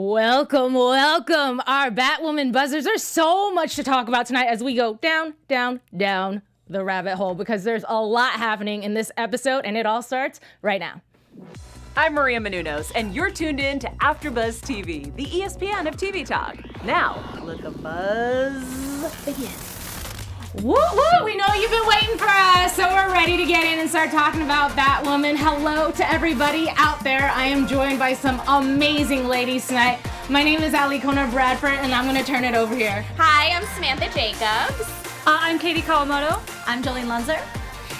Welcome, welcome, our Batwoman buzzers. There's so much to talk about tonight as we go down, down, down the rabbit hole because there's a lot happening in this episode and it all starts right now. I'm Maria Menounos, and you're tuned in to AfterBuzz TV, the ESPN of TV talk. Now, let the buzz begin. Woo woo! We know you've been waiting for us, so we're ready to get in and start talking about Batwoman. Hello to everybody out there. I am joined by some amazing ladies tonight. My name is Alikona Bradford, and I'm going to turn it over here. Hi, I'm Samantha Jacobs. I'm Katie Kawamoto. I'm Joleen Lunzer.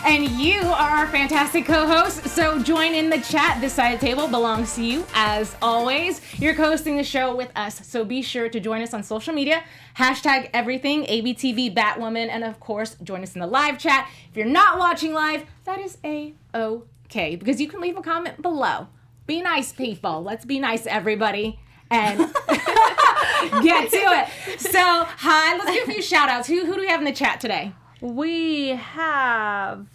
And you are our fantastic co-hosts, so join in the chat. This side of the table belongs to you, as always. You're co-hosting the show with us, so be sure to join us on social media. Hashtag everything, ABTV Batwoman, and of course, join us in the live chat. If you're not watching live, that is A-OK, because you can leave a comment below. Be nice, people. Let's be nice, everybody. And get to it. So, hi, let's give a few shout-outs. Who do we have in the chat today? We have,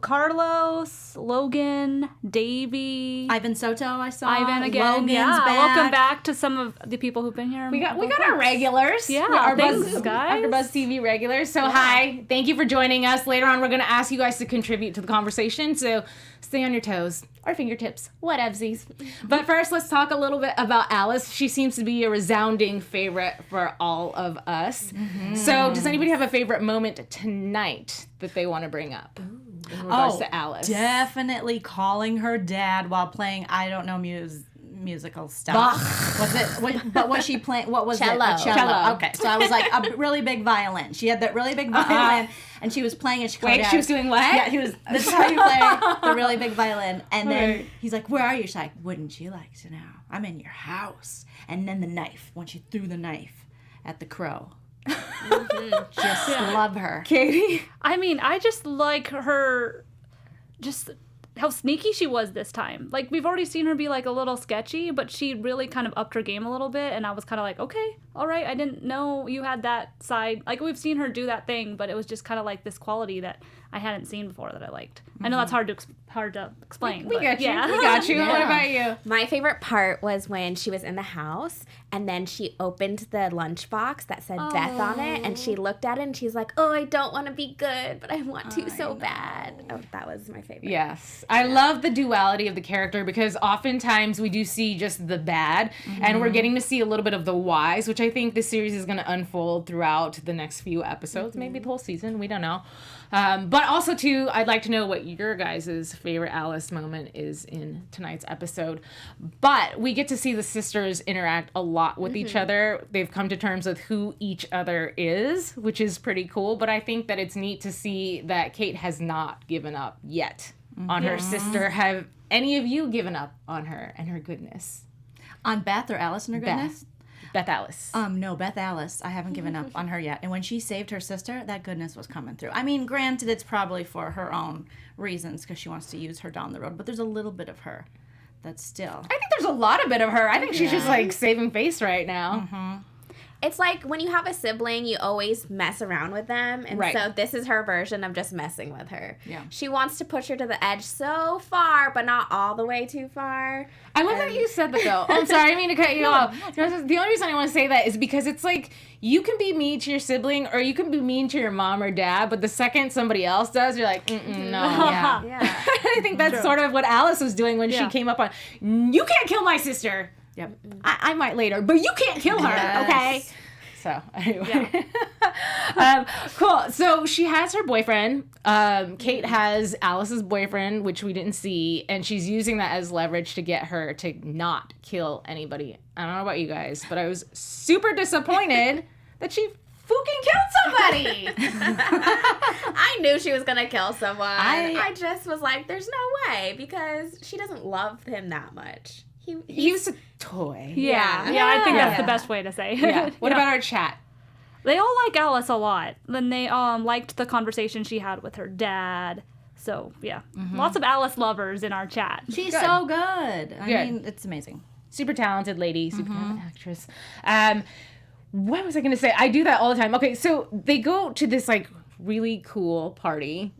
Carlos, Logan, Davey, Ivan Soto, I saw. Ivan again. Logan's back. Welcome back to some of the people who've been here. We got our regulars. Yeah, our thanks, guys. AfterBuzz TV regulars. So hi, thank you for joining us. Later on, we're going to ask you guys to contribute to the conversation. So stay on your toes or fingertips, whatevsies. But first, let's talk a little bit about Alice. She seems to be a resounding favorite for all of us. Mm-hmm. So does anybody have a favorite moment tonight that they want to bring up in regards to Alice? Definitely calling her dad while playing, I don't know, musical stuff. But was she playing? What was cello. it? A cello. Okay, so I was like a really big violin. She had that really big violin, and she was playing it. She was doing what? Yeah, this is how you play the really big violin. And then he's like, "Where are you?" She's like, "Wouldn't you like to know? I'm in your house." And then the knife. When she threw the knife at the crow. Just love her. Katie? I mean, I just like her, just how sneaky she was this time. Like, we've already seen her be, like, a little sketchy, but she really kind of upped her game a little bit, and I was kind of like, okay, all right, I didn't know you had that side. Like, we've seen her do that thing, but it was just kind of like this quality that I hadn't seen before that I liked. Mm-hmm. I know that's hard to explain. We got you. Yeah. We got you. Yeah. What about you? My favorite part was when she was in the house and then she opened the lunchbox that said Beth on it and she looked at it and she's like, oh, I don't want to be good, but I want to so bad. Oh, that was my favorite. Yes. I love the duality of the character because oftentimes we do see just the bad and we're getting to see a little bit of the whys, which I think this series is going to unfold throughout the next few episodes, maybe the whole season. We don't know. But also, too, I'd like to know what your guys' favorite Alice moment is in tonight's episode. But we get to see the sisters interact a lot with each other. They've come to terms with who each other is, which is pretty cool. But I think that it's neat to see that Kate has not given up yet on her sister. Have any of you given up on her and her goodness? On Beth or Alice and her goodness? Beth Alice. No, Beth Alice. I haven't given up on her yet. And when she saved her sister, that goodness was coming through. I mean, granted, it's probably for her own reasons because she wants to use her down the road. But there's a little bit of her that's still. I think there's a lot of bit of her. I think she's just like saving face right now. Mm-hmm. It's like when you have a sibling, you always mess around with them. And right. so this is her version of just messing with her. Yeah. She wants to push her to the edge so far, but not all the way too far. I love that you said that, though. I'm sorry, I mean to cut you off. The only reason I want to say that is because it's like you can be mean to your sibling or you can be mean to your mom or dad, but the second somebody else does, you're like, no. Yeah. I think that's sort of what Alice was doing when she came up on, you can't kill my sister. Yep. I might later, but you can't kill her, okay? So, anyway. Cool. So, she has her boyfriend. Kate has Alice's boyfriend, which we didn't see, and she's using that as leverage to get her to not kill anybody. I don't know about you guys, but I was super disappointed that she fucking killed somebody. I knew she was going to kill someone. I just was like, there's no way, because she doesn't love him that much. He was a toy. Yeah, I think that's the best way to say it. Yeah. What about our chat? They all like Alice a lot. Then they liked the conversation she had with her dad. So, yeah. Lots of Alice lovers in our chat. She's so good. I mean, it's amazing. Super talented lady, super talented actress. What was I going to say? I do that all the time. Okay, so they go to this, like, really cool party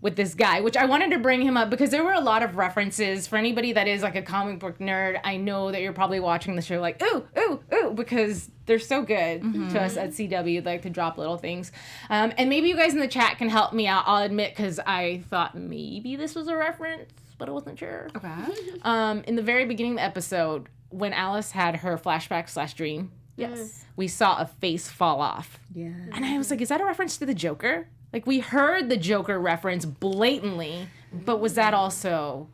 with this guy, which I wanted to bring him up because there were a lot of references. For anybody that is like a comic book nerd, I know that you're probably watching the show like, ooh, ooh, ooh, because they're so good to us at CW. Like to drop little things. And maybe you guys in the chat can help me out. I'll admit, because I thought maybe this was a reference, but I wasn't sure. Okay. In the very beginning of the episode, when Alice had her flashback/dream, Yes. we saw a face fall off. Yeah. And I was like, is that a reference to the Joker? Like, we heard the Joker reference blatantly, but was that also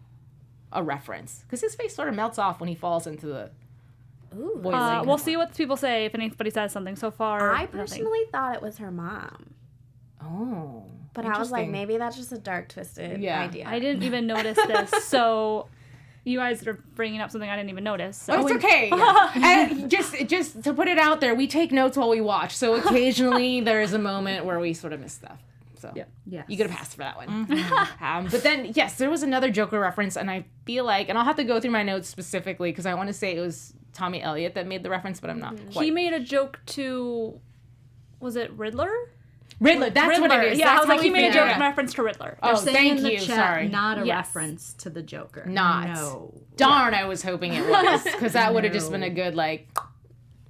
a reference? Because his face sort of melts off when he falls into the boiling. We'll see what people say if anybody says something. So far, I personally thought it was her mom. Oh. But I was like, interesting. maybe that's just a dark, twisted idea. I didn't even notice this. So you guys are bringing up something I didn't even notice. So. Oh, it's okay. And just to put it out there, we take notes while we watch. So occasionally there is a moment where we sort of miss stuff. So Yes. you get a pass for that one. But then, yes, there was another Joker reference, and I feel like, and I'll have to go through my notes specifically because I want to say it was Tommy Elliott that made the reference, but I'm not quite. He made a joke to, was it Riddler? Riddler, that's what it is. Yeah, That's I was like, how he we made a figured joke it in out. reference to Riddler. Oh, Saying thank in the you. chat, Sorry. Not a Yes. reference to the Joker. Not. No. Darn, I was hoping it was, because that would have just been a good, like,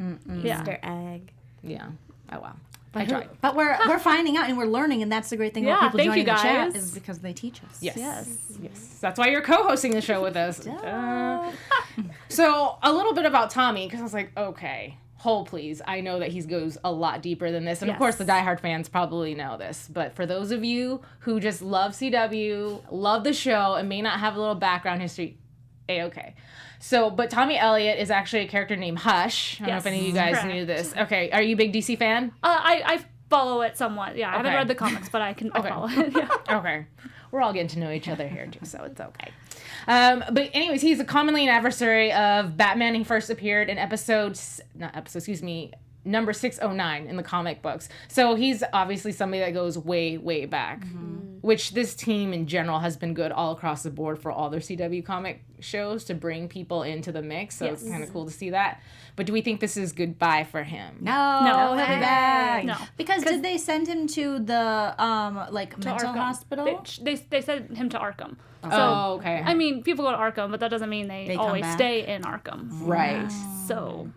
Yeah. Easter egg. yeah. Oh, wow. I tried. But we're finding out and we're learning, and that's the great thing about Yeah, people thank joining you the chat guys. is because they teach us. Yes. Yes. Yes. That's why you're co-hosting the show with us. So, a little bit about Tommy, because I was like, okay, hold please. I know that he goes a lot deeper than this. And of course, the diehard fans probably know this. But for those of you who just love CW, love the show, and may not have a little background history, A-okay. So, but Tommy Elliott is actually a character named Hush. I don't know if any of you guys Correct. knew this. Okay, are you a big DC fan? I follow it somewhat. Yeah, I haven't Okay. read the comics, but I follow it. Yeah. Okay. We're all getting to know each other here, too, so it's okay. But anyways, he's commonly an adversary of Batman. He first appeared in number 609 in the comic books. So he's obviously somebody that goes way, way back, which this team in general has been good all across the board for all their CW comic shows to bring people into the mix. So it's kind of cool to see that. But do we think this is goodbye for him? No, No. he'll be back. No. Because did they send him to the mental Arkham. hospital? They sent him to Arkham. Oh, okay. I mean, people go to Arkham, but that doesn't mean they They come always back? stay in Arkham. Right. So,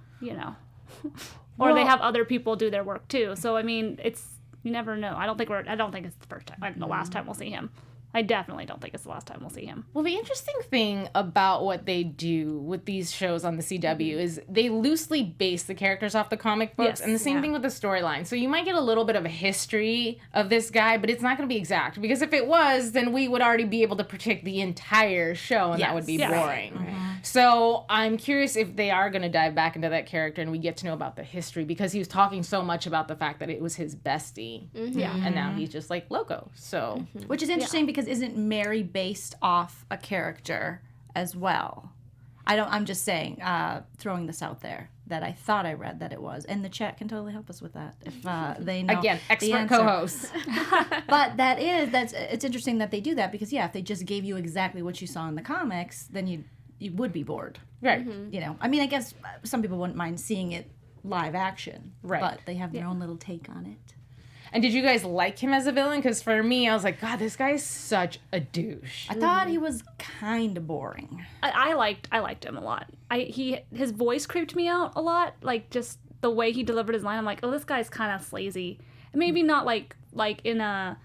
or they have other people do their work too. So I mean, you never know. I don't think it's the first time, the last time we'll see him. I definitely don't think it's the last time we'll see him. Well, the interesting thing about what they do with these shows on the CW is they loosely base the characters off the comic books, Yes. and the same thing with the storyline. So you might get a little bit of a history of this guy, but it's not going to be exact, because if it was, then we would already be able to predict the entire show, and that would be Yes. boring. So I'm curious if they are going to dive back into that character and we get to know about the history, because he was talking so much about the fact that it was his bestie, and now he's just like loco. So Which is interesting because isn't Mary based off a character as well? I'm just saying, throwing this out there, that I thought I read that it was. And the chat can totally help us with that if they know. again, the expert answer. co-host. But it's interesting that they do that because, if they just gave you exactly what you saw in the comics, then you would be bored. Right. I mean, I guess some people wouldn't mind seeing it live action. Right. But they have their own little take on it. And did you guys like him as a villain? Because for me, I was like, God, this guy's such a douche. I thought he was kind of boring. I liked him a lot. His voice creeped me out a lot. Like just the way he delivered his line. I'm like, oh, this guy's kind of slazy. And maybe not like in a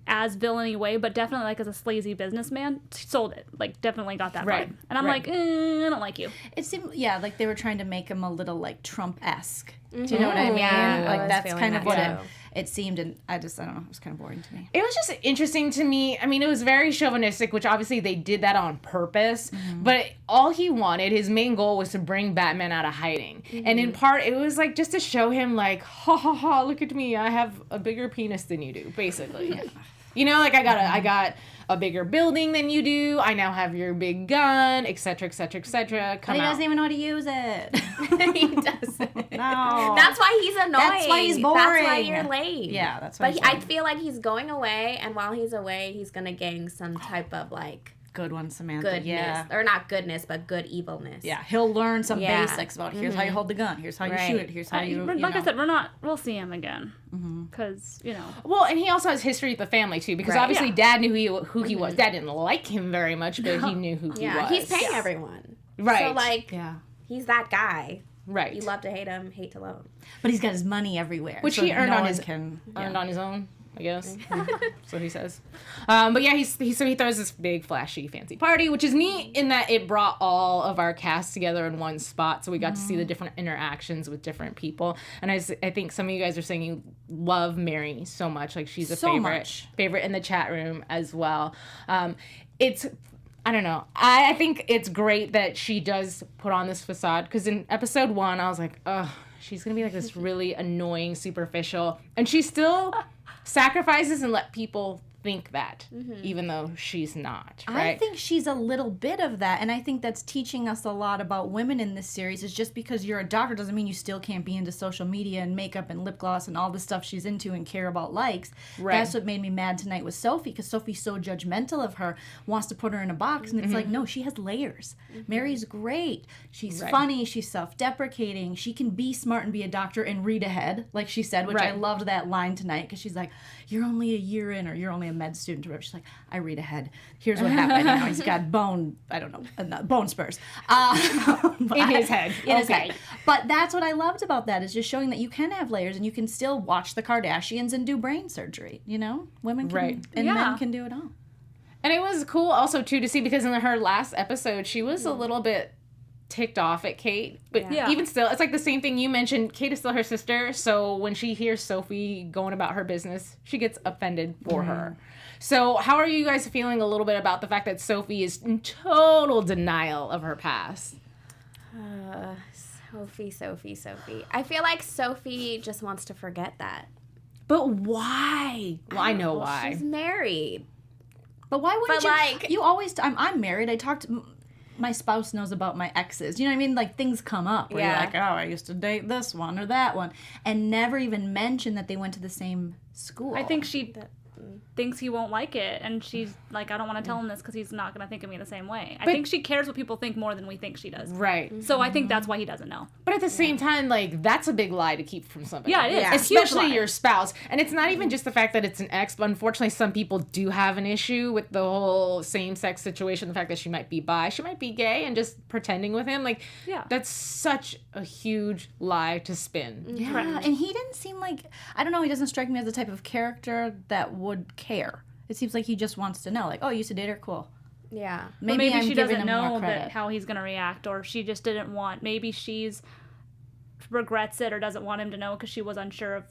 as villainy way, but definitely like as a slazy businessman. Sold it. Like definitely got that Right, vibe. And I'm like, I don't like you. It seemed, like they were trying to make him a little like Trump-esque. Do you know what I mean? Yeah, I Like was that's feeling kind of that what too. it seemed, and I don't know, it was kind of boring to me. It was just interesting to me. I mean, it was very chauvinistic, which obviously they did that on purpose. But all he wanted, his main goal was to bring Batman out of hiding. And in part, it was like just to show him like, ha ha ha, look at me. I have a bigger penis than you do, basically. Like I got a bigger building than you do. I now have your big gun, etc., etc., etc. But he doesn't even know how to use it. He doesn't. No. That's why he's annoying. That's why he's That's why boring. you're late. Yeah, that's why But he's I boring. feel like he's going away, and while he's away, he's gonna gain some type of like good one, Samantha. goodness. Yeah. Or not goodness, but good evilness. Yeah, he'll learn some Yeah. basics about here's how you hold the gun, here's how you Right. shoot it, here's how you Like I said, we'll see him again. Because, Well, and he also has history with the family too, because Right. obviously Yeah. Dad knew who he was. Dad didn't like him very much, but he knew who he Yeah, was. he's paying everyone. Right. So, like, yeah. he's that guy. Right. You love to hate him, hate to love him. But he's got his money everywhere. Which so he earned no on one his earned on his own, I guess. So he says. But yeah, he throws this big flashy fancy party, which is neat in that it brought all of our cast together in one spot, so we got to see the different interactions with different people. And I think some of you guys are saying you love Mary so much, like she's a So favorite much. favorite in the chat room as well. It's I don't know. I think it's great that she does put on this facade, because in episode 1, I was like, ugh, she's going to be like this really annoying, superficial, and she still sacrifices and let people think that, even though she's not, right? I think she's a little bit of that, and I think that's teaching us a lot about women in this series. Is just because you're a doctor doesn't mean you still can't be into social media and makeup and lip gloss and all the stuff she's into and care about likes. Right. That's what made me mad tonight with Sophie, because Sophie's so judgmental of her, wants to put her in a box, and it's like, no, she has layers. Mary's great. She's funny. She's self-deprecating. She can be smart and be a doctor and read ahead, like she said, which I Right. loved that line tonight, because she's like, you're only a year in, or you're only a med student, or whatever. She's like, I read ahead. Here's what happened. He's got bone spurs In his head. in his head. But that's what I loved about that, is just showing that you can have layers and you can still watch the Kardashians and do brain surgery. Women can, Right. and Yeah. men can do it all. And it was cool also, too, to see, because in her last episode, she was a little bit ticked off at Kate. But Yeah. even still, it's like the same thing you mentioned. Kate is still her sister, so when she hears Sophie going about her business, she gets offended for her. So how are you guys feeling a little bit about the fact that Sophie is in total denial of her past? Sophie. I feel like Sophie just wants to forget that. But why? Well, I know why. She's married. But why wouldn't But, you? like- You always. I'm married. I talked. My spouse knows about my exes. You know what I mean? Like, things come up where Yeah. you're like, oh, I used to date this one or that one, and never even mention that they went to the same school. I think she thinks he won't like it, and she's like, I don't want to tell him this because he's not going to think of me the same way. I think she cares what people think more than we think she does. Right. So I think that's why he doesn't know. But at the same time, like, that's a big lie to keep from somebody. Yeah, it is. Yeah. It's a huge Especially lie. your spouse. And it's not even just the fact that it's an ex, but unfortunately some people do have an issue with the whole same-sex situation, the fact that she might be bi, she might be gay, and just pretending with him. Like, Yeah. that's such a huge lie to spin. Yeah, Correct. and he didn't seem like, I don't know, he doesn't strike me as the type of character that would care. It seems like he just wants to know, like, oh, you used to date her, cool. Yeah. But maybe I'm she giving doesn't him more know credit. that how he's going to react, or she just didn't want. Maybe she's regrets it or doesn't want him to know because she was unsure of.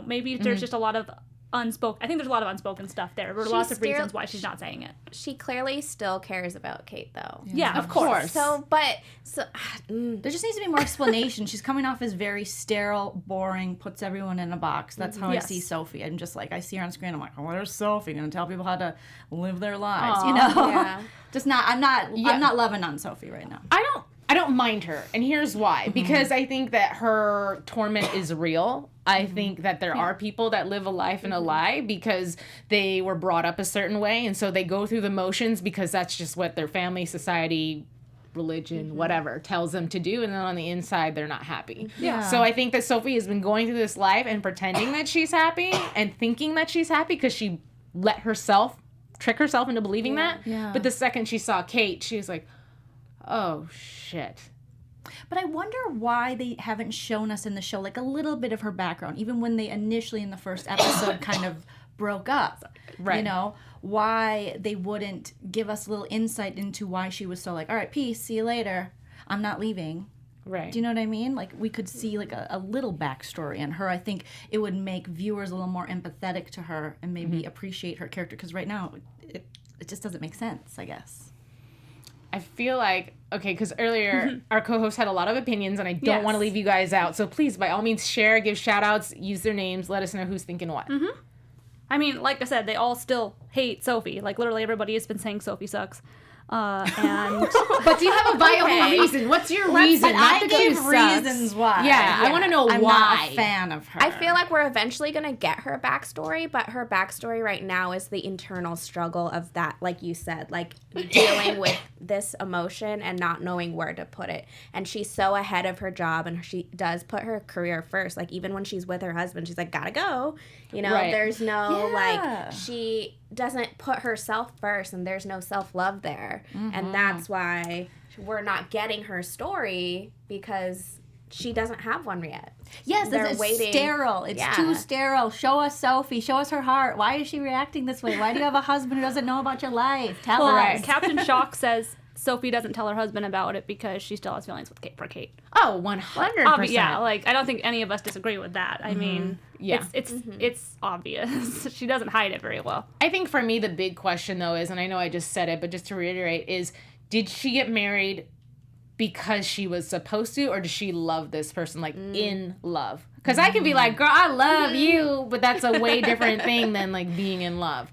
Maybe there's just a lot of unspoken. I think there's a lot of unspoken stuff there. There are lots of reasons why she's not saying it. She clearly still cares about Kate, though. Yeah, Of course. There just needs to be more explanation. She's coming off as very sterile, boring, puts everyone in a box. That's how Yes. I see Sophie. I'm just like, I see her on screen, I'm like, oh, there's Sophie going to tell people how to live their lives, Yeah. Just not, I'm Yeah. not loving on Sophie right now. I don't mind her, and here's why. Because I think that her torment is real. I think that there are people that live a life in a lie because they were brought up a certain way, and so they go through the motions because that's just what their family, society, religion, whatever, tells them to do, and then on the inside, they're not happy. Yeah. So I think that Sophie has been going through this life and pretending that she's happy and thinking that she's happy because she let herself trick herself into believing that. Yeah. But the second she saw Kate, she was like, oh, shit. But I wonder why they haven't shown us in the show, like, a little bit of her background, even when they initially in the first episode kind of broke up. Right. Why they wouldn't give us a little insight into why she was so like, all right, peace, see you later. I'm not leaving. Right. Do you know what I mean? Like, we could see, like, a little backstory in her. I think it would make viewers a little more empathetic to her and maybe appreciate her character, because right now it just doesn't make sense, I guess. I feel like, okay, because earlier our co-host had a lot of opinions, and I don't want to Yes. leave you guys out. So please, by all means, share, give shout-outs, use their names, let us know who's thinking what. I mean, like I said, they all still hate Sophie. Like, literally everybody has been saying Sophie sucks. And But do you have a viable reason? What's your reason? But Not I that she gave sucks. reasons why. Yeah, I want to know I'm why. not a fan of her. I feel like we're eventually going to get her backstory, but her backstory right now is the internal struggle of that, like you said, like dealing with this emotion and not knowing where to put it. And she's so ahead of her job, and she does put her career first. Like, even when she's with her husband, she's like, gotta go. You know, Right. there's no, Yeah. like, she doesn't put herself first, and there's no self-love there. And that's why we're not getting her story, because she doesn't have one yet. Yes, They're it's waiting. sterile. It's Yeah. too sterile. Show us Sophie. Show us her heart. Why is she reacting this way? Why do you have a husband who doesn't know about your life? Tell us. Captain Shock says Sophie doesn't tell her husband about it because she still has feelings for Kate. Oh, 100%. Yeah, like I don't think any of us disagree with that. I mean, Yeah. it's obvious. She doesn't hide it very well. I think for me, the big question, though, is, and I know I just said it, but just to reiterate, is did she get married because she was supposed to, or does she love this person, like in love? Because I can be like, girl, I love you, but that's a way different thing than like being in love.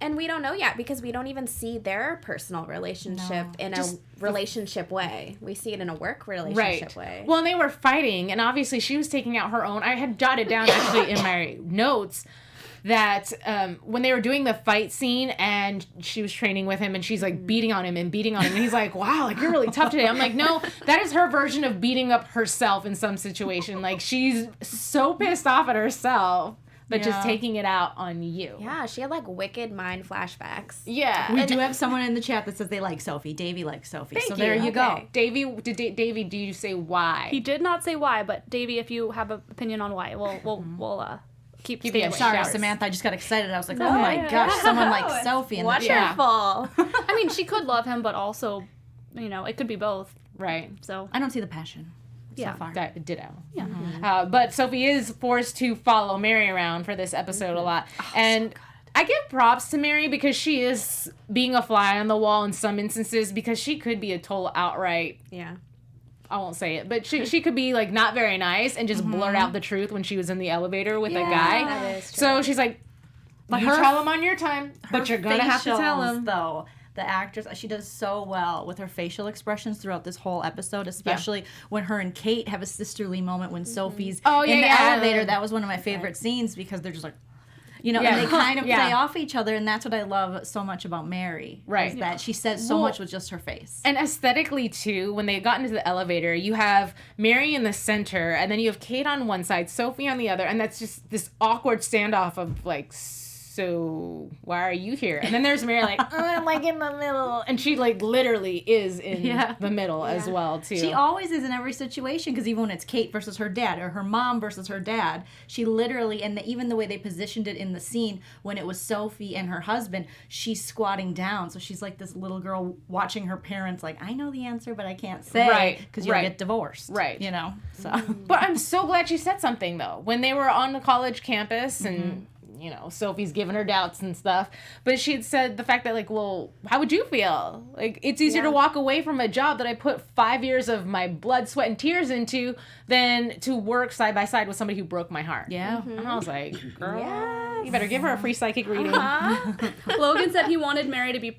And we don't know yet, because we don't even see their personal relationship in a relationship way. We see it in a work relationship way. Well, and they were fighting, and obviously she was taking out her own. I had jotted down actually in my notes that when they were doing the fight scene and she was training with him and she's like beating on him, and he's like, wow, like you're really tough today. I'm like, no, that is her version of beating up herself in some situation. Like, she's so pissed off at herself, but just taking it out on you. Yeah, she had like wicked mind flashbacks. Yeah. We do have someone in the chat that says they like Sophie. Davey likes Sophie. So there you go. Davey, do you say why? He did not say why, but Davey, if you have an opinion on why, we'll keep you staying a away. Sorry, Showers. Samantha. I just got excited. I was like, oh my gosh, someone likes Sophie. In the chat. Wonderful. I mean, she could love him, but also, it could be both. Right. So I don't see the passion Yeah. so far. Ditto. yeah. But Sophie is forced to follow Mary around for this episode a lot. And I give props to Mary, because she is being a fly on the wall in some instances, because she could be a total outright, Yeah. I won't say it, but she could be like not very nice and just blurt out the truth when she was in the elevator with a guy. That is true. So she's like, you tell him on your time, but you're going to have to tell him. Though, the actress, she does so well with her facial expressions throughout this whole episode, especially when her and Kate have a sisterly moment when Sophie's in the elevator. That was one of my favorite scenes, because they're just like, and they kind of play off each other, and that's what I love so much about Mary. Right. Is that she says so much with just her face. And aesthetically, too, when they got into the elevator, you have Mary in the center, and then you have Kate on one side, Sophie on the other, and that's just this awkward standoff of, like, so why are you here? And then there's Mary like, I'm like in the middle. And she like literally is in the middle as well, too. She always is in every situation, because even when it's Kate versus her dad or her mom versus her dad, she literally, and even the way they positioned it in the scene when it was Sophie and her husband, she's squatting down. So she's like this little girl watching her parents like, I know the answer, but I can't say, because you'll get divorced. Right. So. But I'm so glad she said something, though. When they were on the college campus and... Sophie's giving her doubts and stuff. But she had said the fact that, like, well, how would you feel? Like, it's easier to walk away from a job that I put 5 years of my blood, sweat, and tears into than to work side by side with somebody who broke my heart. Yeah. And I was like, girl, you better give her a free psychic reading. Logan said he wanted Mary to be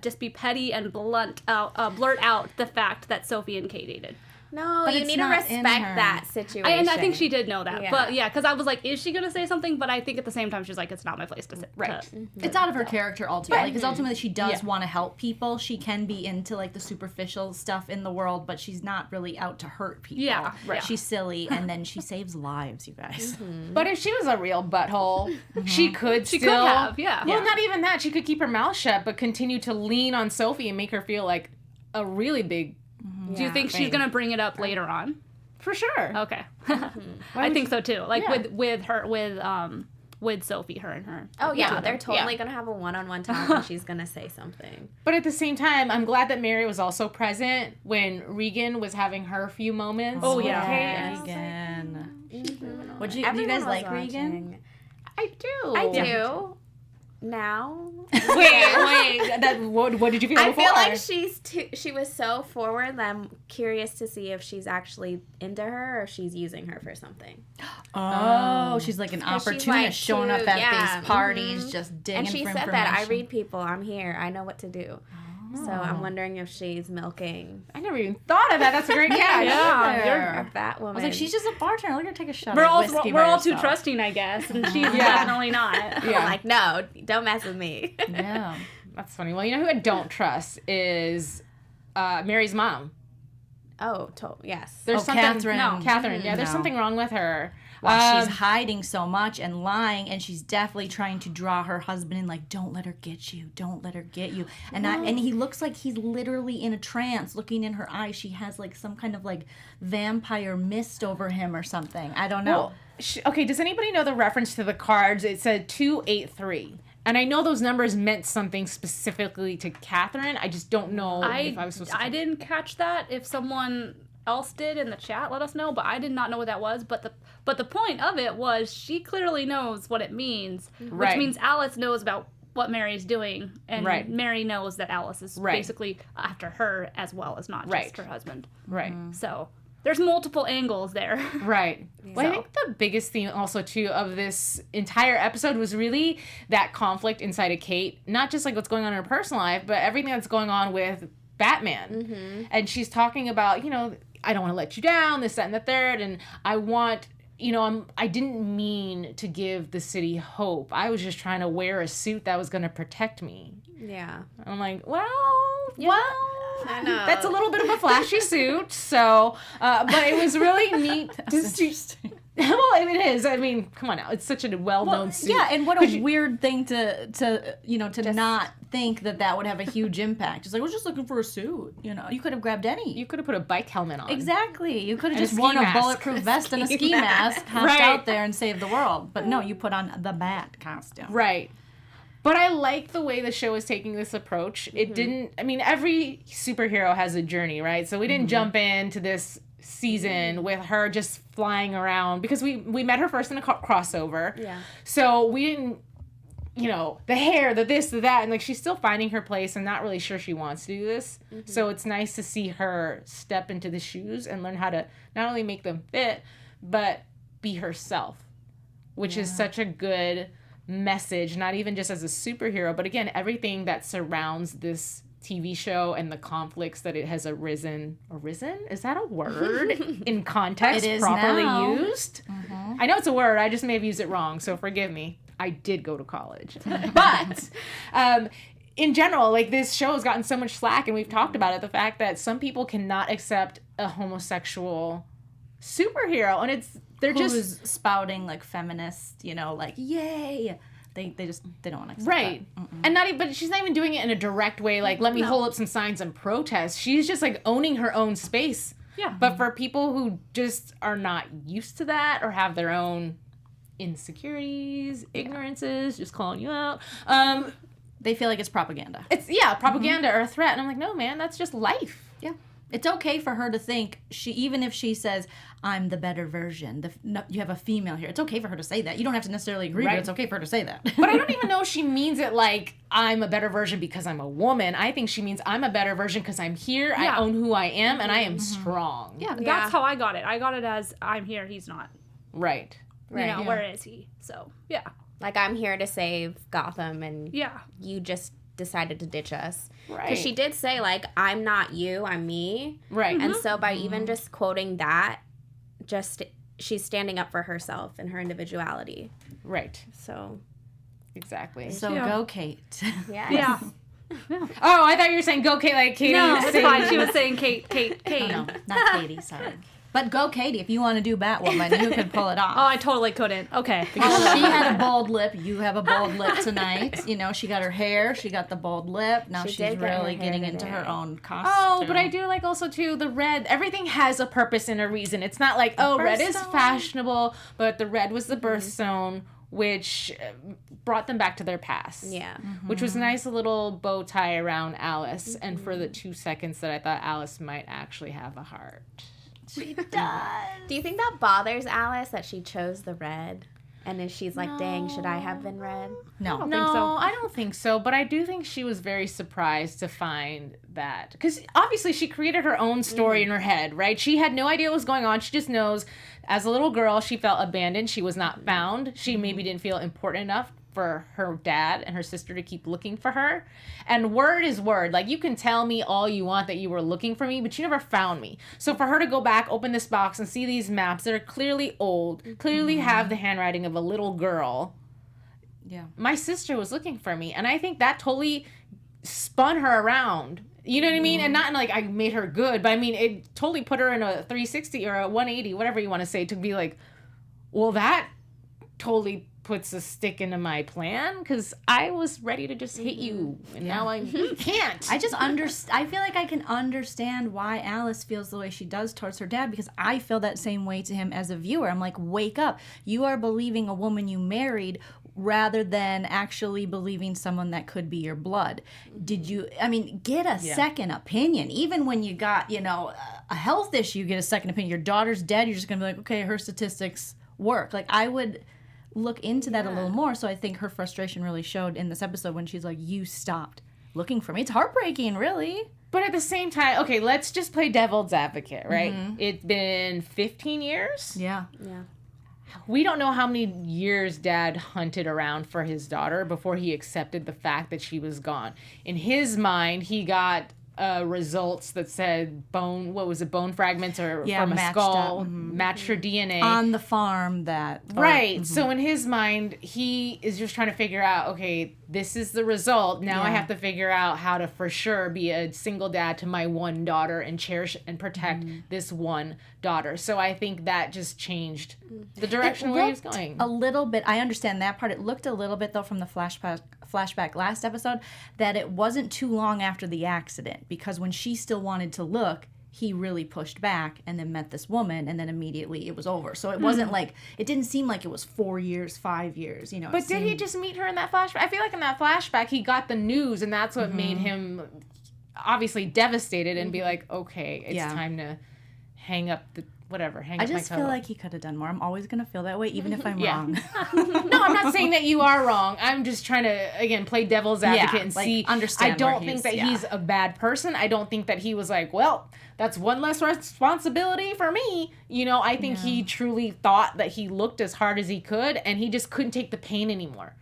just be petty and blurt out the fact that Sophie and Kate dated. No, But you it's need to not in respect her. that situation. And I think she did know that. Yeah. But because I was like, is she going to say something? But I think at the same time, she's like, it's not my place to say. Right. It's out of her character altogether. Because ultimately she does want to help people. She can be into like the superficial stuff in the world, but she's not really out to hurt people. Yeah, right. She's silly, and then she saves lives, you guys. But if she was a real butthole, she could She still... could have, yeah. Well, not even that. She could keep her mouth shut, but continue to lean on Sophie and make her feel like a really big... Do you think she's going to bring it up later on? For sure. Okay. I think so too. Like with Sophie, her and her. Oh, yeah. them. They're totally going to have a one-on-one talk, and she's going to say something. But at the same time, I'm glad that Mary was also present when Regan was having her few moments. Oh, with yeah. Kate. Regan. Do you guys Everyone like was Regan? watching. I do. I do. Now. Wait. What did you feel I before? feel like she was so forward that I'm curious to see if she's actually into her or if she's using her for something. Oh, she's like an 'Cause she's, opportunist like, showing up cute, at yeah, these parties, just digging And she for said information. that, I read people, I'm here, I know what to do. So I'm wondering if she's milking I never even thought of that. That's a great catch. a Batwoman. I was like, she's just a bartender. Let her take a shot We're of all whiskey we're by all too herself. trusting, I guess, and she's definitely not. I'm like, no, don't mess with me. Yeah. That's funny. Well, you know who I don't trust is Mary's mom. Oh, yes. There's something. Catherine. No, Catherine. Yeah, there's No. something wrong with her. Well, she's hiding so much and lying, and she's definitely trying to draw her husband in. Like, don't let her get you. Don't let her get you. And and he looks like he's literally in a trance, looking in her eyes. She has like some kind of like vampire mist over him or something. I don't know. Well, okay, does anybody know the reference to the cards? It said 283. And I know those numbers meant something specifically to Catherine. I just don't know if I was supposed to. I didn't catch that. If someone else did in the chat, let us know. But I did not know what that was. But the point of it was she clearly knows what it means, which means Alice knows about what Mary's doing, and Mary knows that Alice is basically after her as well as not just her husband. Right. So there's multiple angles there. Right. Well, I think the biggest theme also, too, of this entire episode was really that conflict inside of Kate. Not just, like, what's going on in her personal life, but everything that's going on with Batman. Mm-hmm. And she's talking about, you know, I don't want to let you down, this, that, and the third, and I want... You know, I didn't mean to give the city hope. I was just trying to wear a suit that was going to protect me. Yeah. I'm like, well, I know. that's a little bit of a flashy suit. So, but it was really neat to see. Well, it is. I mean, come on now. It's such a well-known suit. Yeah, and what a weird thing to not think that would have a huge impact. It's like, I was just looking for a suit. You know, you could have grabbed any. You could have put a bike helmet on. Exactly. You could have And just a ski worn a mask. bulletproof vest and a ski mask, hopped Right. out there and saved the world. But no, you put on the Bat costume. Right. But I like the way the show is taking this approach. It didn't, I mean, every superhero has a journey, right? So we didn't jump into this season with her just flying around because we met her first in a crossover. Yeah. So we didn't, you know, the hair, the this, the that, and like she's still finding her place and not really sure she wants to do this. So it's nice to see her step into the shoes and learn how to not only make them fit, but be herself, which is such a good message, not even just as a superhero, but again, everything that surrounds this TV show and the conflicts that it has arisen. Is that a word in context? It is properly now. used? I know it's a word. I just may have used it wrong, so forgive me. I did go to college. But in general, like this show has gotten so much slack, and we've talked about it, the fact that some people cannot accept a homosexual superhero, and they're Who's spouting like feminist, you know, like yay. They don't want to accept right. And not even, but she's not even doing it in a direct way, like let me hold up some signs and protest. She's just like owning her own space. Yeah. But for people who just are not used to that or have their own insecurities, ignorances, just calling you out, They feel like it's propaganda. it's propaganda or a threat. And I'm like, no, man, that's just life. Yeah. It's okay for her to think, even if she says, I'm the better version, you have a female here. It's okay for her to say that. You don't have to necessarily agree, Right. but it's okay for her to say that. But I don't even know if she means it like I'm a better version because I'm a woman. I think she means I'm a better version because I'm here, I own who I am, and I am strong. Yeah, that's how I got it. I got it as I'm here, he's not. Right. You know, where is he? So, yeah. Like, I'm here to save Gotham, and Yeah. you just decided to ditch us. Right. Because she did say, like, I'm not you, I'm me. Right. And so by even just quoting that, she's standing up for herself and her individuality. Right. So, Exactly. So go, Kate. yeah. Yeah. Oh, I thought you were saying go Kate like Katie. No, it's fine. She was saying Kate. Oh, no, not Katie, sorry. But go, Katie. If you want to do Batwoman, you can pull it off. Oh, I totally couldn't. Okay. Well, she had a bold lip. You have a bold lip tonight. You know, she got her hair. She got the bold lip. Now She she's did get her really hair getting into today. her own costume. Oh, but I do like also too the red. Everything has a purpose and a reason. It's not like red is fashionable, but the red was the birthstone, which brought them back to their past. Yeah. Which was a nice little bow tie around Alice, and for the 2 seconds that I thought Alice might actually have a heart. She does. Do you think that bothers Alice that she chose the red? And if she's like, dang, should I have been red? No. I don't think so, but I do think she was very surprised to find that. Because obviously she created her own story in her head, right? She had no idea what was going on. She just knows as a little girl she felt abandoned. She was not found. She maybe didn't feel important enough for her dad and her sister to keep looking for her. And word is word. Like, you can tell me all you want that you were looking for me, but you never found me. So for her to go back, open this box, and see these maps that are clearly old, clearly have the handwriting of a little girl. Yeah. My sister was looking for me. And I think that totally spun her around. You know what I mean? And not in like I made her good, but I mean, it totally put her in a 360 or a 180, whatever you want to say, to be like, well, that totally puts a stick into my plan, because I was ready to just hit you, and now I can't. I just I feel like I can understand why Alice feels the way she does towards her dad, because I feel that same way to him as a viewer. I'm like, wake up. You are believing a woman you married rather than actually believing someone that could be your blood. Get a second opinion. Even when you got, a health issue, you get a second opinion. Your daughter's dead, you're just going to be like, okay, her statistics work. Like, I would look into that a little more. So I think her frustration really showed in this episode when she's like, you stopped looking for me. It's heartbreaking, really. But at the same time, okay, let's just play devil's advocate, right? It's been 15 years. Yeah. We don't know how many years Dad hunted around for his daughter before he accepted the fact that she was gone. In his mind, he got results that said bone fragments or from a skull, matched her DNA. On the farm Right. So in his mind, he is just trying to figure out, okay, this is the result. Now I have to figure out how to for sure be a single dad to my one daughter and cherish and protect this one daughter. So I think that just changed the direction where he was going. A little bit. I understand that part. It looked a little bit, though, from the flashback last episode, that it wasn't too long after the accident, because when she still wanted to look, he really pushed back and then met this woman, and then immediately it was over. So it wasn't like, it didn't seem like it was 4 years, 5 years, But did he just meet her in that flashback? I feel like in that flashback, he got the news, and that's what made him obviously devastated and be like, okay, it's time to hang up my coat. I just feel like he could have done more. I'm always going to feel that way, even if I'm wrong. No, I'm not saying that you are wrong. I'm just trying to, again, play devil's advocate and see. Understand. I don't think that he's a bad person. I don't think that he was like, well, that's one less responsibility for me. I think he truly thought that he looked as hard as he could, and he just couldn't take the pain anymore.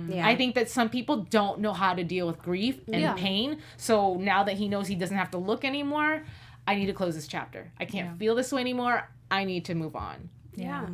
Yeah. I think that some people don't know how to deal with grief and pain. So now that he knows he doesn't have to look anymore, I need to close this chapter. I can't feel this way anymore. I need to move on. Yeah.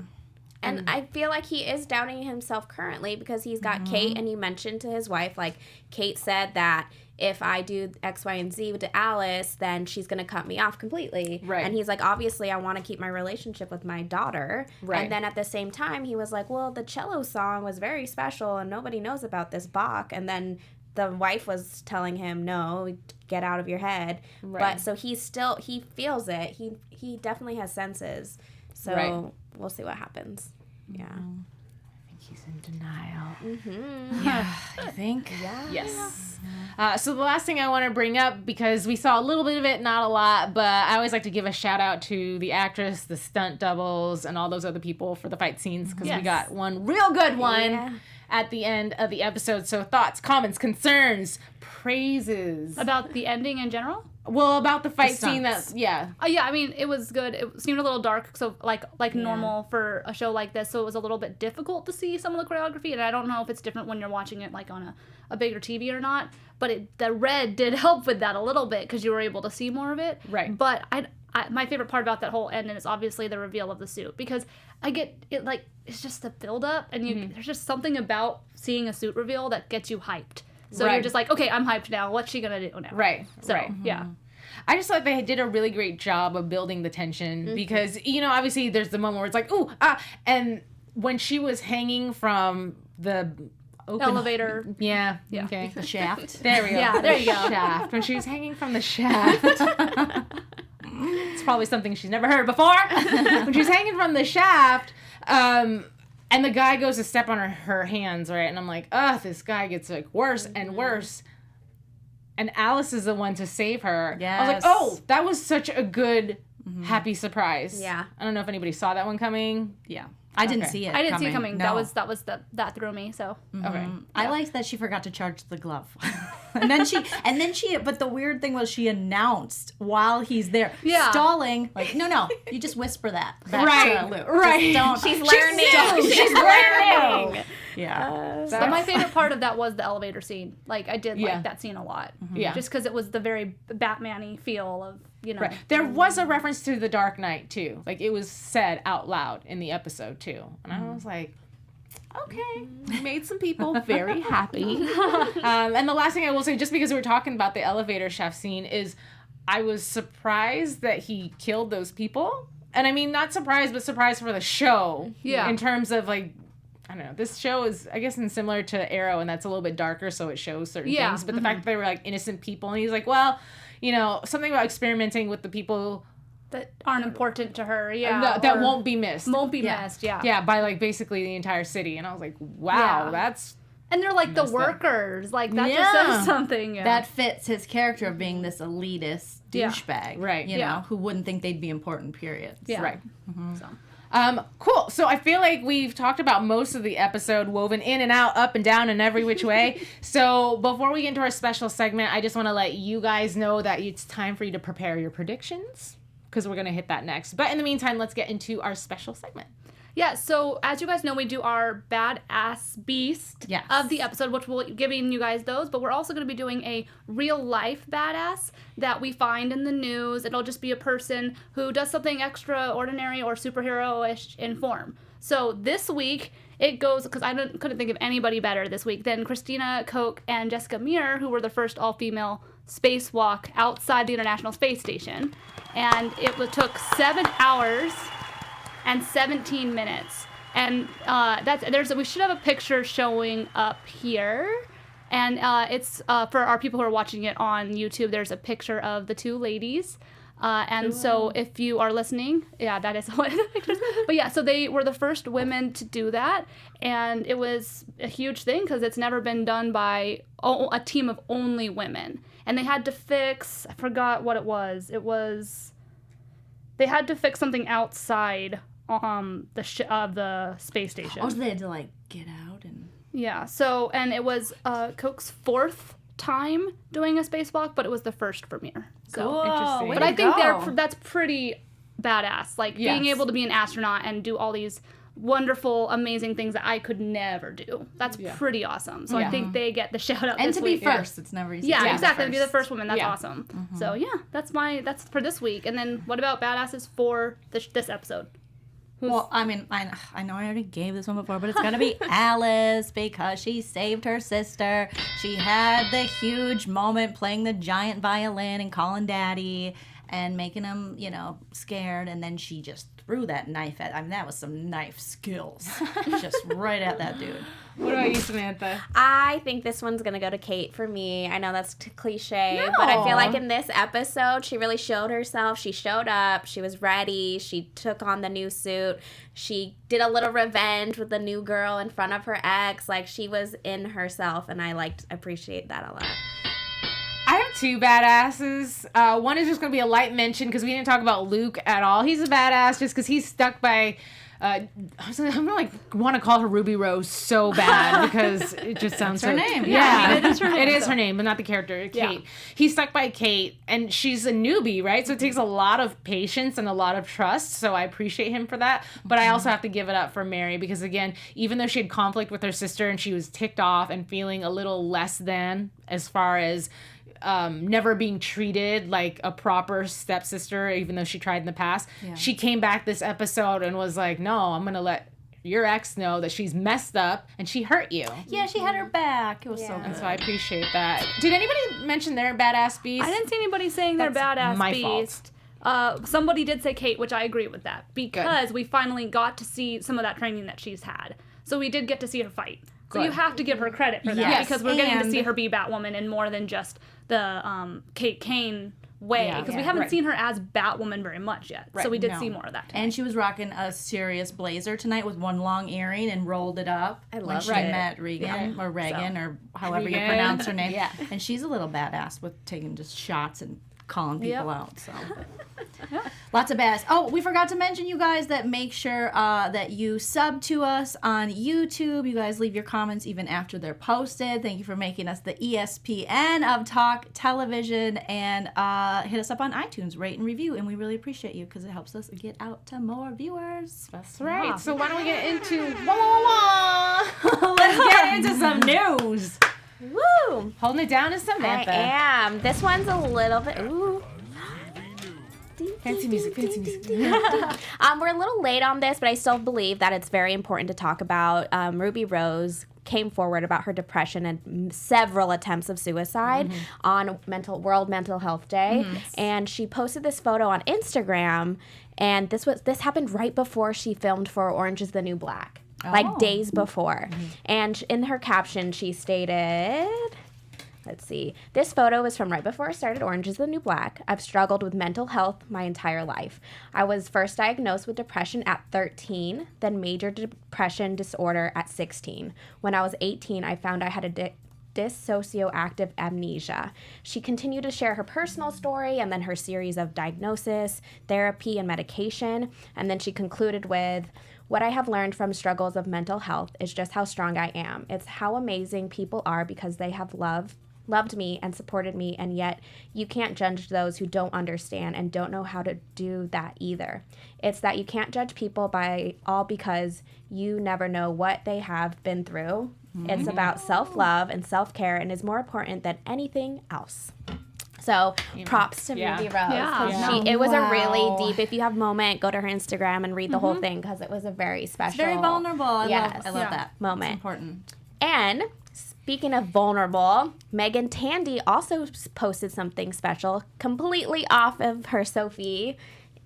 And I feel like he is doubting himself currently, because he's got Kate, and he mentioned to his wife, like, Kate said that if I do X, Y, and Z to Alice, then she's going to cut me off completely. Right. And he's like, obviously, I want to keep my relationship with my daughter. Right. And then at the same time, he was like, well, the cello song was very special, and nobody knows about this Bach. And then the wife was telling him, no, get out of your head. Right. But so he feels it. He definitely has senses. So we'll see what happens. Yeah. I think he's in denial. Yeah, I think. Yeah. Yes. So the last thing I want to bring up, because we saw a little bit of it, not a lot, but I always like to give a shout out to the actress, the stunt doubles, and all those other people for the fight scenes, because we got one real good one at the end of the episode. So thoughts, comments, concerns, praises. About the ending in general? Well, about the fight scene, I mean, it was good. It seemed a little dark, so like normal for a show like this, so it was a little bit difficult to see some of the choreography, and I don't know if it's different when you're watching it like on a bigger TV or not, but the red did help with that a little bit, because you were able to see more of it. Right. But my favorite part about that whole ending is obviously the reveal of the suit, because I get it, like, it's just the build up, and there's just something about seeing a suit reveal that gets you hyped. So you're just like, okay, I'm hyped now. What's she gonna do now? Right. So yeah. I just thought they did a really great job of building the tension, because, obviously there's the moment where it's like, ooh, and when she was hanging from the elevator. Yeah. Okay. The shaft. There we go. Yeah, there you go. Shaft. When she was hanging from the shaft. It's probably something she's never heard before. When she's hanging from the shaft, and the guy goes to step on her hands, right? And I'm like, this guy gets like worse and worse. And Alice is the one to save her. Yes. I was like, oh, that was such a good, happy surprise. Yeah. I don't know if anybody saw that one coming. Yeah. I didn't see it. I didn't see it coming. No. That threw me. So Okay. I liked that she forgot to charge the glove. and then she but the weird thing was she announced while he's there stalling, like, no, you just whisper that back to Luke. Right. Just don't. She's learning. She's learning. Yeah. But my favorite part of that was the elevator scene. Like, I did Yeah. like that scene a lot. Yeah. Just because it was the very Batman-y feel of, you know. Right. There was a reference to the Dark Knight too. Like it was said out loud in the episode too, and I was like, okay, you made some people very happy. And the last thing I will say, just because we were talking about the elevator shaft scene, is I was surprised that he killed those people, and I mean not surprised, but surprised for the show. Yeah. In terms of like, I don't know, this show is, I guess, similar to Arrow, and that's a little bit darker, so it shows certain things. But the fact that they were like innocent people, and he's like, well, you know, something about experimenting with the people that aren't important to her. that won't be missed. Won't be missed. Yeah. Yeah, by like basically the entire city, and I was like, wow, Yeah. that's. And they're like the Messed up. workers. Like that Yeah. just says something. Yeah. That fits his character of being this elitist Yeah. douchebag, Right. You Yeah. know, who wouldn't think they'd be important. Period. yeah. Right. So. Cool. So I feel like we've talked about most of the episode, woven in and out, up and down, and every which way. So before we get into our special segment, I just want to let you guys know that it's time for you to prepare your predictions, because we're going to hit that next. But in the meantime, let's get into our special segment. Yeah, so as you guys know, we do our badass beast Yes. of the episode, which we'll be giving you guys those, but we're also going to be doing a real life badass that we find in the news. It'll just be a person who does something extraordinary or superhero-ish in form. So this week, it goes, because I couldn't think of anybody better this week than Christina Koch and Jessica Meir, who were the first all-female spacewalk outside the International Space Station. And took 7 hours and 17 minutes. And we should have a picture showing up here. And it's for our people who are watching it on YouTube, there's a picture of the two ladies. So if you are listening, yeah, that is one of the pictures. But yeah, so they were the first women to do that. And it was a huge thing because it's never been done by a team of only women. And they had to fix, I forgot what it was. They had to fix something outside of the space station. Oh, so they had to like get out and. Yeah. So, and it was Koch's 4th time doing a spacewalk, but it was the first for Mir. So, Cool. Interesting. Way but to I think go. that's pretty badass. Like being Yes. able to be an astronaut and do all these wonderful, amazing things that I could never do. That's pretty awesome. So I think they get the shout out. And this to be week. first, it's never easy. Yeah, to be exactly. the To be the first woman, that's Yeah. awesome. So yeah, that's for this week. And then what about badasses for this episode? Well, I mean, I know I already gave this one before, but it's gonna be Alice because she saved her sister. She had the huge moment playing the giant violin and calling Daddy and making him, scared, and then she just threw that knife at. I mean, that was some knife skills, just right at that dude. What about you, Samantha? I think this one's going to go to Kate for me. I know that's cliche, but I feel like in this episode, she really showed herself. She showed up. She was ready. She took on the new suit. She did a little revenge with the new girl in front of her ex. Like, she was in herself, and I appreciate that a lot. I have 2 badasses. One is just going to be a light mention because we didn't talk about Luke at all. He's a badass just because he's stuck by... I'm gonna want to call her Ruby Rose so bad because it just sounds That's her so... name. Yeah, it is her name. It is her name, but not the character, Kate. Yeah. He's stuck by Kate, and she's a newbie, right? So it takes a lot of patience and a lot of trust, so I appreciate him for that. But I also have to give it up for Mary because, again, even though she had conflict with her sister and she was ticked off and feeling a little less than as far as... never being treated like a proper stepsister, even though she tried in the past. Yeah. She came back this episode and was like, no, I'm going to let your ex know that she's messed up and she hurt you. Yeah, she had her back. It was so good. And so I appreciate that. Did anybody mention their badass beast? I didn't see anybody saying their badass my beast. Somebody did say Kate, which I agree with that because we finally got to see some of that training that she's had. So we did get to see her fight. So you have to give her credit for that Yes, because we're getting to and- see her be Batwoman in more than just the Kate Kane way because we haven't seen her as Batwoman very much yet. So we did see more of that. And she was rocking a serious blazer tonight with one long earring and rolled it up when love she it. met Regan or Regan or however you Regan. pronounce her name. Yeah. And she's a little badass with taking just shots and calling people out. So lots of badass. Oh, we forgot to mention, you guys, that make sure that you sub to us on YouTube. You guys leave your comments even after they're posted. Thank you for making us the ESPN of talk television, and hit us up on iTunes, rate and review, and we really appreciate you because it helps us get out to more viewers. That's right. Yeah. So why don't we get into let's get into some news. Woo! Holding it down is Samantha. I am. This one's a little bit. Ooh. Fancy music. We're a little late on this, but I still believe that it's very important to talk about. Ruby Rose came forward about her depression and several attempts of suicide on World Mental Health Day, and she posted this photo on Instagram. And this happened right before she filmed for Orange Is the New Black, like days before. And in her caption, she stated. Let's see. This photo is from right before I started Orange Is the New Black. I've struggled with mental health my entire life. I was first diagnosed with depression at 13, then major depression disorder at 16. When I was 18, I found I had a dissocioactive amnesia. She continued to share her personal story and then her series of diagnosis, therapy, and medication. And then she concluded with, what I have learned from struggles of mental health is just how strong I am. It's how amazing people are because they have loved me and supported me, and yet you can't judge those who don't understand and don't know how to do that either. It's that you can't judge people because you never know what they have been through. It's about self-love and self-care and is more important than anything else. So props to Ruby Rose. Yeah. It was a really deep, if you have a moment, go to her Instagram and read the whole thing because it was a very special. It's very vulnerable. I love that moment. It's important. And speaking of vulnerable, Megan Tandy also posted something special, completely off of her Sophie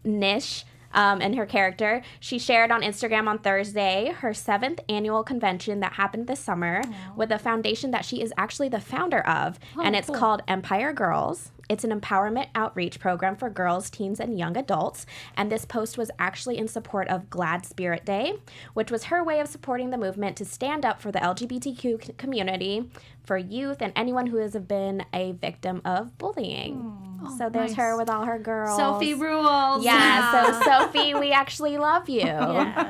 niche and her character. She shared on Instagram on Thursday her 7th annual convention that happened this summer with a foundation that she is actually the founder of, and it's called Empire Girls. It's an empowerment outreach program for girls, teens, and young adults. And this post was actually in support of Glad Spirit Day, which was her way of supporting the movement to stand up for the LGBTQ community, for youth, and anyone who has been a victim of bullying. So there's her with all her girls. Sophie rules. Yeah, so Sophie, we actually love you.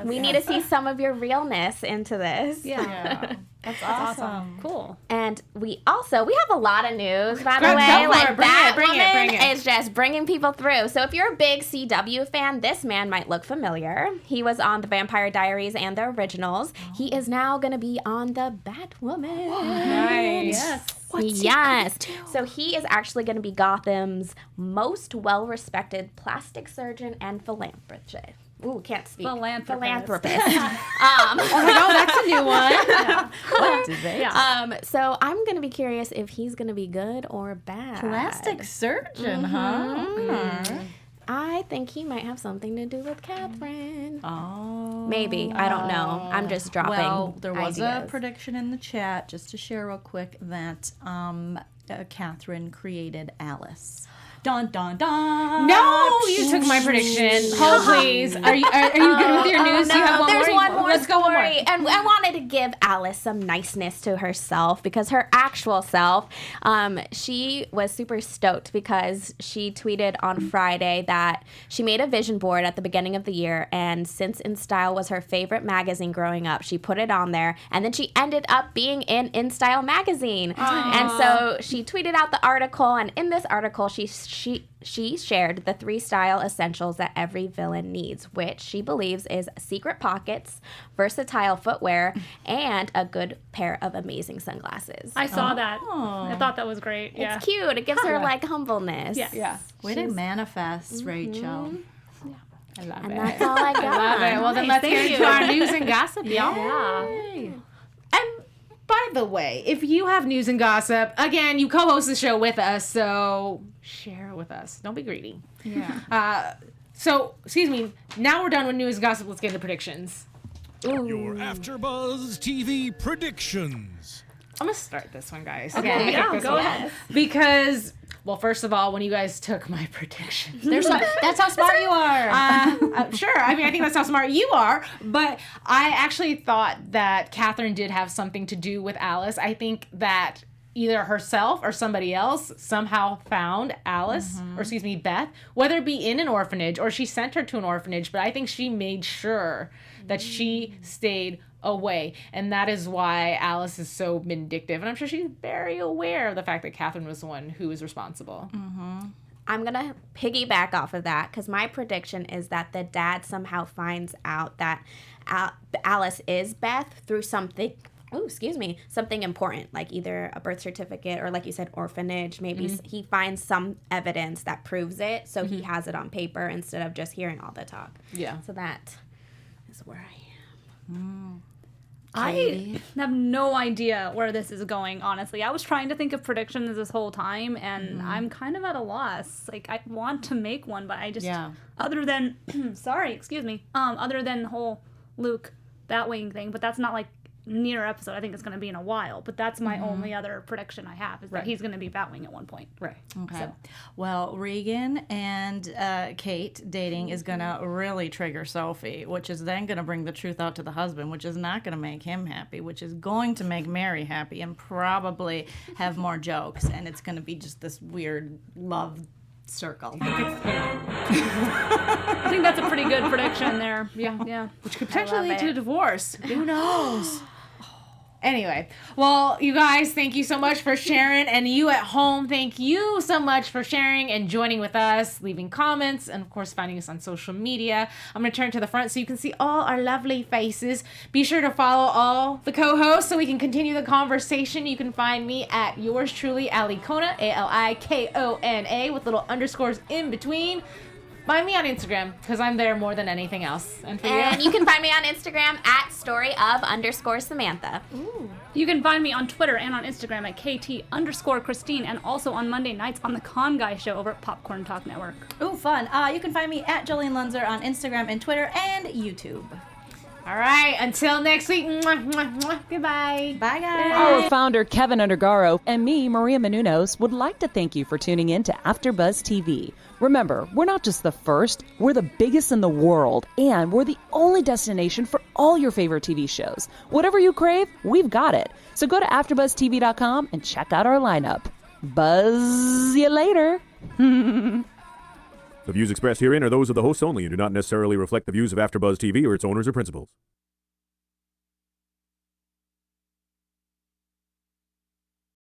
We need to see some of your realness into this. Yeah. That's awesome. Cool. And we have a lot of news, by the way. Like Batwoman is just bringing people through. So if you're a big CW fan, this man might look familiar. He was on the Vampire Diaries and the originals. He is now going to be on the Batwoman. Nice. Yes. So he is actually going to be Gotham's most well-respected plastic surgeon and philanthropist. Ooh, can't speak. Philanthropist. Oh my God, that's a new one. What is it? So I'm going to be curious if he's going to be good or bad. Plastic surgeon, huh? I think he might have something to do with Catherine. Oh. Maybe. I don't know. I'm just dropping Well, there was ideas. a prediction in the chat, just to share real quick, that Catherine created Alice. Dun, dun, dun. No, you took my prediction. Hold, please. Are you good with your news? No, Do you have one there's more? one more Let's go one more. story. And I wanted to give Alice some niceness to herself because her actual self, she was super stoked because she tweeted on Friday that she made a vision board at the beginning of the year, and since In Style was her favorite magazine growing up, she put it on there, and then she ended up being in In Style magazine. And so she tweeted out the article, and in this article, she shared the 3 style essentials that every villain needs, which she believes is secret pockets, versatile footwear, and a good pair of amazing sunglasses. I saw that. I thought that was great. Yeah. It's cute. It gives her like humbleness. Yeah. Way to manifest, Rachel. I love And it. that's all I got. I love it. Well, then let's get into our news and gossip, y'all. Yeah. And by the way, if you have news and gossip, again, you co-host the show with us, so share it with us. Don't be greedy. Yeah. So, excuse me, now we're done with news and gossip. Let's get into predictions. Your AfterBuzz TV predictions. I'm going to start this one, guys. Okay. Yeah, Go ahead. Because, well, first of all, when you guys took my predictions. That's how smart you are. Sure. I mean, I think that's how smart you are. But I actually thought that Catherine did have something to do with Alice. I think that either herself or somebody else somehow found Alice, or excuse me, Beth, whether it be in an orphanage or she sent her to an orphanage, but I think she made sure that she stayed away. And that is why Alice is so vindictive. And I'm sure she's very aware of the fact that Catherine was the one who was responsible. I'm going to piggyback off of that because my prediction is that the dad somehow finds out that Alice is Beth through something important, like either a birth certificate or, like you said, orphanage. Maybe he finds some evidence that proves it, so he has it on paper instead of just hearing all the talk. Yeah. So that is where I am. I have no idea where this is going, honestly. I was trying to think of predictions this whole time, and I'm kind of at a loss. Like, I want to make one, but I just, other than, other than the whole Luke Batwing thing, but that's not, like, near episode. I think it's going to be in a while, but that's my only other prediction I have is that he's going to be Batwing at one point. Right. Okay. So. Well, Regan and Kate dating is going to really trigger Sophie, which is then going to bring the truth out to the husband, which is not going to make him happy, which is going to make Mary happy and probably have more jokes. And it's going to be just this weird love circle. I think that's a pretty good prediction there. Yeah. Which could potentially lead to a divorce. Who knows? Anyway, well, you guys, thank you so much for sharing. And you at home, thank you so much for sharing and joining with us, leaving comments, and of course, finding us on social media. I'm going to turn to the front so you can see all our lovely faces. Be sure to follow all the co-hosts so we can continue the conversation. You can find me at yours truly, Alikona, Alikona, with little underscores in between. Find me on Instagram, because I'm there more than anything else. And for you can find me on Instagram at @storyof_Samantha. Ooh. You can find me on Twitter and on Instagram at KT_Christine, and also on Monday nights on the Con Guy Show over at Popcorn Talk Network. Ooh, fun. You can find me at Joleen Lunzer on Instagram and Twitter and YouTube. All right, until next week. Goodbye. Bye, guys. Our founder, Kevin Undergaro, and me, Maria Menounos, would like to thank you for tuning in to AfterBuzz TV. Remember, we're not just the first, we're the biggest in the world, and we're the only destination for all your favorite TV shows. Whatever you crave, we've got it. So go to AfterBuzzTV.com and check out our lineup. Buzz you later. The views expressed herein are those of the hosts only and do not necessarily reflect the views of AfterBuzz TV or its owners or principals.